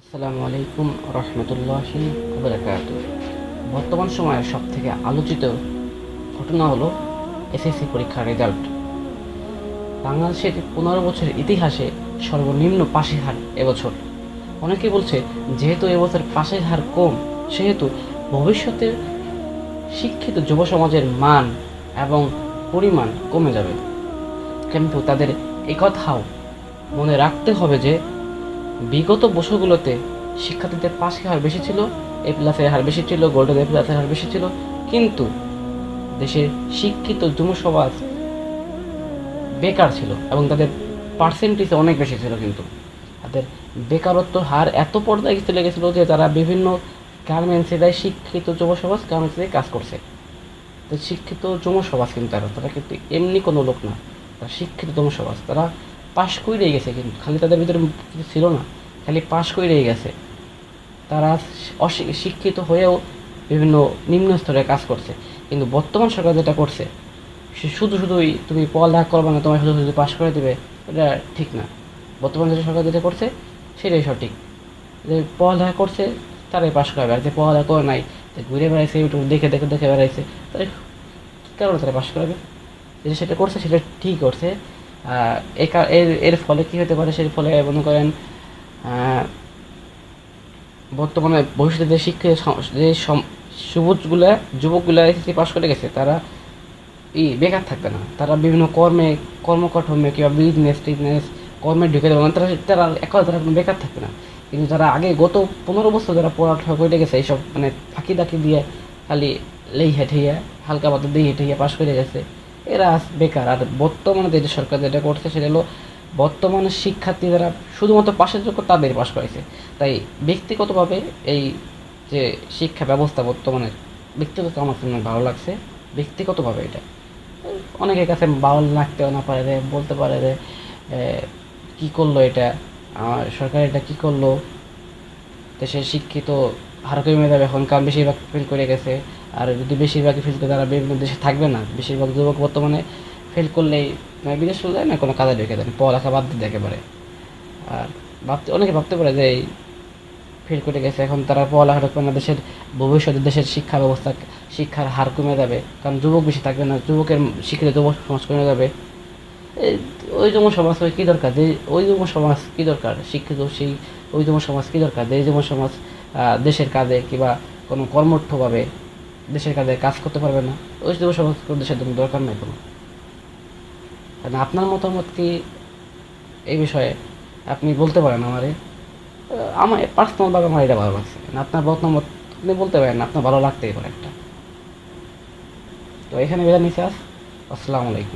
আসসালামু আলাইকুম রহমতুল্লাহি বারাকাতুহু। বর্তমান সময়ের সবথেকে আলোচিত ঘটনা হলো এসএসসি পরীক্ষার রেজাল্ট। বাংলাদেশের 15 বছরের ইতিহাসে সর্বনিম্ন পাশের হার এবছর। অনেকে বলছে যেহেতু এবছর পাশের হার কম, সেহেতু ভবিষ্যতে শিক্ষিত যুব সমাজের মান এবং পরিমাণ কমে যাবে। কিন্তু তাদের একথাও মনে রাখতে হবে যে বিগত বছরগুলোতে শিক্ষার্থীদের পাশের হার বেশি ছিল, এ প্লাসের হার বেশি ছিল, গোল্ডেন এ প্লাসের হার বেশি ছিল, কিন্তু দেশের শিক্ষিত যুব সমাজ বেকার ছিল এবং তাদের পার্সেন্টেজ অনেক বেশি ছিল। কিন্তু তাদের বেকারত্ব হার এত পর্যায়ে চলে গেছিলো যে তারা বিভিন্ন গার্মেন্টসে দেয়, শিক্ষিত যুব সমাজ গার্মেন্টসে কাজ করছে। তো শিক্ষিত যুব সমাজ কিন্তু তারা কিন্তু এমনি কোনো লোক না, তারা শিক্ষিত যুব সমাজ। তারা পাশ করেই গেছে, কিন্তু খালি তাদের ভিতরে কিছু ছিল না, খালি পাশ করেই গেছে। তারা শিক্ষিত হয়েও বিভিন্ন নিম্ন স্তরে কাজ করছে। কিন্তু বর্তমান সরকার যেটা করছে, সে শুধুই তুমি পড়ালেখা করবে না, তোমার শুধু পাশ করে দেবে, এটা ঠিক না। বর্তমান যে সরকার যেটা করছে সেটাই সঠিক, যে পড়ালেখা করছে তারাই পাশ করাবে, আর যে পড়ালেখা করে নাই, যে ঘুরে বেড়াইছে, ইউটিউব দেখে দেখে দেখে বেড়াইছে, তারা কী কারণে তারা পাশ করাবে? যেটা সেটা করছে সেটা ঠিক করছে। এর ফলে কী হতে পারে? সেই ফলে মনে করেন বর্তমানে ভবিষ্যতে যে শিক্ষিত যে যুবকগুলা এসএসসি পাশ করে গেছে, তারা বেকার থাকবে না। তারা বিভিন্ন কর্মকাঠমে কিংবা বিজনেস কর্মে ঢুকে দেবে না। তারা তারা তারা কোনো বেকার থাকবে না। কিন্তু যারা আগে গত 15 বছর যারা পড়াশোনা করে গেছে, এইসব মানে ফাঁকি দাকি দিয়ে খালি লেই হেঁটেইয়া হালকা পাতলা দিয়ে হেঁটেইয়া পাশ করে গেছে, এরা আজ বেকার। আর বর্তমানে যে সরকার যেটা করছে সেটা হলো বর্তমানে শিক্ষার্থী যারা শুধুমাত্র পাশের যোগ্য তাদের পাশ করাইছে। তাই ব্যক্তিগতভাবে এই যে শিক্ষা ব্যবস্থা বর্তমানে, ব্যক্তিগত আমার জন্য ভালো লাগছে। ব্যক্তিগতভাবে এটা অনেকের কাছে ভালো লাগতেও না পারে, বলতে পারে যে কী করলো এটা, সরকার এটা কী করলো, দেশের শিক্ষিত হার কমে যাবে এখন, কারণ বেশিরভাগ ফেল করে গেছে। আর যদি বেশিরভাগই ফেল করে, তারা বিভিন্ন দেশে থাকবে না। বেশিরভাগ যুবক বর্তমানে ফেল করলেই বিদেশ চলে যায়, না কোনো কাজে ঢুকে দেয়, পড়ালেখা বাদ দিয়ে একেবারে। আর অনেকে ভাবতে পারে যে এই ফেল করে গেছে, এখন তারা পড়ালেখা ঢুকবে না, দেশের ভবিষ্যতে দেশের শিক্ষা ব্যবস্থা, শিক্ষার হার কমে যাবে, কারণ যুবক বেশি থাকবে না, যুবকের শিক্ষিত যুব সমাজ কমে যাবে। ওই যুব সমাজ কী দরকার? যে ওই যুব সমাজ কী দরকার? শিক্ষিত ওই যুব সমাজ কী দরকার? যে যুব সমাজ দেশের কাজে কিংবা কোনো কর্মঠভাবে দেশের কাজে কাজ করতে পারবে না, ওই যুব সমাজ দেশের জন্য দরকার নেই কোনো। কারণ আপনার মতামত কি এই বিষয়ে? আপনি বলতে পারেন আমারে। আমার পার্সোনালভাবে আমার এটা ভালো লাগছে। আপনার মতামত আপনি বলতে পারেন, আপনার ভালো লাগতেই পারে একটা। তো এখানে বিদায় নিচ্ছি। আসসালামু আলাইকুম।